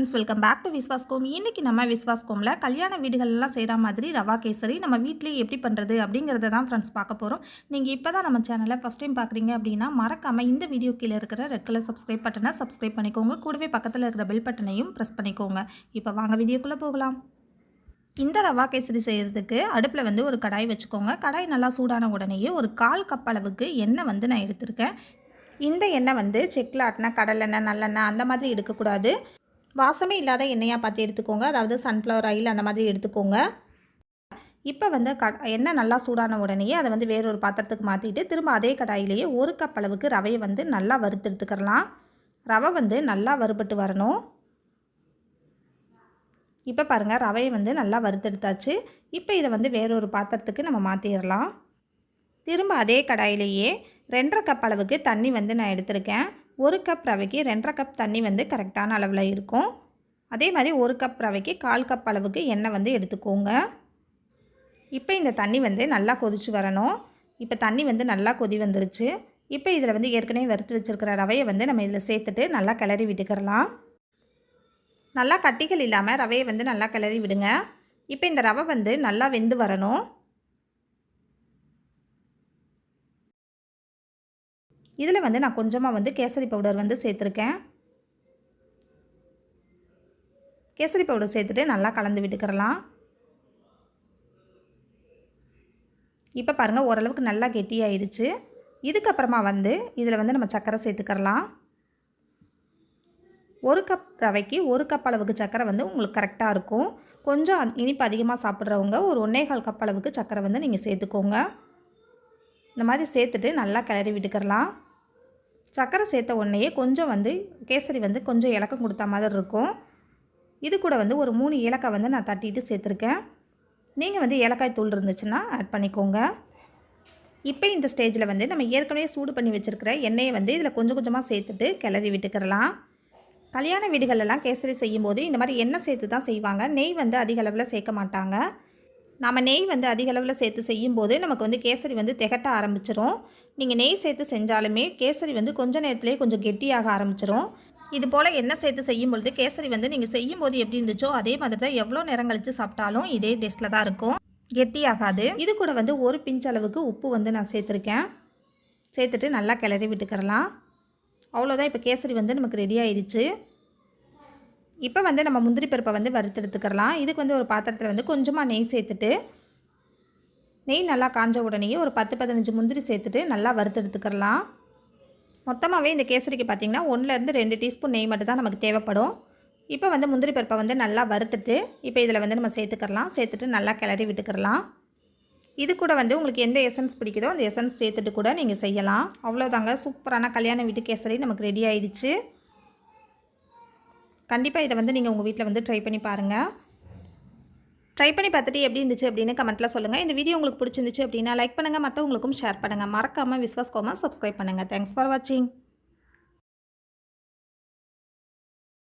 Friends, welcome back to Viswas கோம். இன்றைக்கி நம்ம விஸ்வாஸ் கோமில் கல்யாண வீடுகளெல்லாம் செய்கிற மாதிரி ரவா கேசரி நம்ம வீட்டிலேயே எப்படி பண்ணுறது அப்படிங்கிறத தான் ஃப்ரெண்ட்ஸ் பார்க்க போகிறோம். நீங்கள் இப்போ தான் நம்ம சேனலை ஃபஸ்ட் டைம் பார்க்குறீங்க அப்படின்னா மறக்காமல் இந்த வீடியோ கீழே இருக்கிற ரெட் கலர் சப்ஸ்கிரைப் பட்டனை சப்ஸ்கிரைப் பண்ணிக்கோங்க. கூடவே பக்கத்தில் இருக்கிற பெல் பட்டனையும் ப்ரெஸ் பண்ணிக்கோங்க. இப்போ வாங்க வீடியோக்குள்ளே போகலாம். இந்த ரவா கேசரி செய்கிறதுக்கு அடுப்பில் வந்து ஒரு கடாய் வச்சுக்கோங்க. கடாய் நல்லா சூடான உடனேயே ஒரு 1/4 கப் அளவுக்கு எண்ணெய் வந்து நான் எடுத்திருக்கேன். இந்த எண்ணெய் வந்து செக்கில் ஆட்டினா கடலெண்ணெய் நல்லெண்ணெய் அந்த மாதிரி எடுக்கக்கூடாது. வாசமே இல்லாத எண்ணெயாக பார்த்து எடுத்துக்கோங்க. அதாவது சன்ஃப்ளவர் ஆயில் அந்த மாதிரி எடுத்துக்கோங்க. இப்போ வந்து எண்ணெய் நல்லா சூடான உடனேயே அதை வந்து வேறொரு பாத்திரத்துக்கு மாற்றிட்டு திரும்ப அதே கடாயிலேயே 1 கப் அளவுக்கு ரவையை வந்து நல்லா வறுத்து எடுத்துக்கிறலாம். ரவை வந்து நல்லா வறுபட்டு வரணும். இப்போ பாருங்கள், ரவையை வந்து நல்லா வறுத்தெடுத்தாச்சு. இப்போ இதை வந்து வேறொரு பாத்திரத்துக்கு நம்ம மாற்றிடலாம். திரும்ப அதே கடாயிலேயே 2.5 கப் அளவுக்கு தண்ணி வந்து நான் எடுத்திருக்கேன். 1 கப் ரவைக்கு 2.5 கப் தண்ணி வந்து கரெக்டான அளவில் இருக்கும். அதே மாதிரி 1 கப் ரவைக்கு 1/4 கப் அளவுக்கு எண்ணெய் வந்து எடுத்துக்கோங்க. இப்போ இந்த தண்ணி வந்து நல்லா கொதிச்சு வரணும். இப்போ தண்ணி வந்து நல்லா கொதி வந்துருச்சு. இப்போ இதில் வந்து ஏற்கனவே வறுத்து வச்சுருக்கிற ரவையை வந்து நம்ம இதில் சேர்த்துட்டு நல்லா கிளறி விட்டுக்கிறலாம். நல்லா கட்டிகள் இல்லாமல் ரவையை வந்து நல்லா கிளறி விடுங்க. இப்போ இந்த ரவை வந்து நல்லா வெந்து வரணும். இதில் வந்து நான் கொஞ்சமாக வந்து கேசரி பவுடர் வந்து சேர்த்துருக்கேன். கேசரி பவுடர் சேர்த்துட்டு நல்லா கலந்து விட்டுக்கிறலாம். இப்போ பாருங்கள், ஓரளவுக்கு நல்லா கெட்டியாயிருச்சு. இதுக்கப்புறமா வந்து இதில் வந்து நம்ம சர்க்கரை சேர்த்துக்கிறலாம். 1 கப் ரவைக்கு 1 கப் அளவுக்கு சர்க்கரை வந்து உங்களுக்கு கரெக்டாக இருக்கும். கொஞ்சம் இனிப்பு அதிகமாக சாப்பிட்றவங்க ஒரு 1/4 கப் அளவுக்கு சர்க்கரை வந்து நீங்கள் சேர்த்துக்கோங்க. இந்த மாதிரி சேர்த்துட்டு நல்லா கிளறி விட்டுக்கிறலாம். சர்க்கரை சேர்த்த உடனேயே கொஞ்சம் வந்து கேசரி வந்து கொஞ்சம் இலக்கம் கொடுத்த மாதிரி இருக்கும். இது கூட வந்து ஒரு 3 ஏலக்காய் வந்து நான் தட்டிட்டு சேர்த்துருக்கேன். நீங்கள் வந்து ஏலக்காய் தூள் இருந்துச்சுன்னா ஆட் பண்ணிக்கோங்க. இப்போ இந்த ஸ்டேஜில் வந்து நம்ம ஏற்கனவே சூடு பண்ணி வச்சுருக்கிற எண்ணெயை வந்து இதில் கொஞ்சம் கொஞ்சமாக சேர்த்துட்டு கிளறி விட்டுக்கிறலாம். கல்யாண வீடுகளெல்லாம் கேசரி செய்யும்போது இந்த மாதிரி எண்ணெய் சேர்த்து தான் செய்வாங்க. நெய் வந்து அதிக அளவில் சேர்க்க மாட்டாங்க. நம்ம நெய் வந்து அதிக அளவில் சேர்த்து செய்யும்போது நமக்கு வந்து கேசரி வந்து திகட்ட ஆரம்பிச்சிரும். நீங்கள் நெய் சேர்த்து செஞ்சாலுமே கேசரி வந்து கொஞ்சம் நேரத்துலேயே கொஞ்சம் கெட்டியாக ஆரம்பிச்சிரும். இது போல் எண்ணெய் சேர்த்து செய்யும்பொழுது கேசரி வந்து நீங்கள் செய்யும்போது எப்படி இருந்துச்சோ அதே மாதிரி தான் எவ்வளோ நேரம் கழித்து சாப்பிட்டாலும் இதே டேஸ்ட்டில் தான் இருக்கும், கெட்டியாகாது. இது கூட வந்து ஒரு பிஞ்ச் அளவுக்கு உப்பு வந்து நான் சேர்த்துருக்கேன். சேர்த்துட்டு நல்லா கிளறி விட்டுக்கிறலாம். அவ்வளோதான், இப்போ கேசரி வந்து நமக்கு ரெடி ஆயிடுச்சு. இப்போ வந்து நம்ம முந்திரி பருப்பை வந்து வறுத்தெடுத்துக்கிறலாம். இதுக்கு வந்து ஒரு பாத்திரத்தில் வந்து கொஞ்சமாக நெய் சேர்த்துட்டு நெய் நல்லா காஞ்ச உடனேயே ஒரு 10-15 முந்திரி சேர்த்துட்டு நல்லா வறுத்தெடுத்துக்கிறலாம். மொத்தமாகவே இந்த கேசரிக்கு பார்த்திங்கன்னா 1-2 டீஸ்பூன் நெய் மட்டும் தான் நமக்கு தேவைப்படும். இப்போ வந்து முந்திரி பருப்பை வந்து நல்லா வறுத்துட்டு இப்போ இதில் வந்து நம்ம சேர்த்துக்கிறலாம். சேர்த்துட்டு நல்லா கிளறி விட்டுக்கிறலாம். இது கூட வந்து உங்களுக்கு எந்த எசன்ஸ் பிடிக்குதோ அந்த எசன்ஸ் சேர்த்துட்டு கூட நீங்கள் செய்யலாம். அவ்வளோதாங்க, சூப்பரான கல்யாண வீட்டு கேசரி நமக்கு ரெடி ஆயிடுச்சு. கண்டிப்பாக இதை வந்து நீங்கள் உங்கள் வீட்டில் வந்து ட்ரை பண்ணி பாருங்கள். ட்ரை பண்ணி பார்த்துட்டு எப்படி இருந்துச்சு அப்படின்னு கமெண்ட்டில் சொல்லுங்கள். இந்த வீடியோ உங்களுக்கு பிடிச்சிருந்துச்சு அப்படின்னா லைக் பண்ணுங்கள், மற்றவங்களுக்கும் ஷேர் பண்ணுங்கள். மறக்காமல் விஸ்வாஸ் கோமா சப்ஸ்கிரைப் பண்ணுங்கள். தேங்க்ஸ் ஃபார் வாட்சிங்.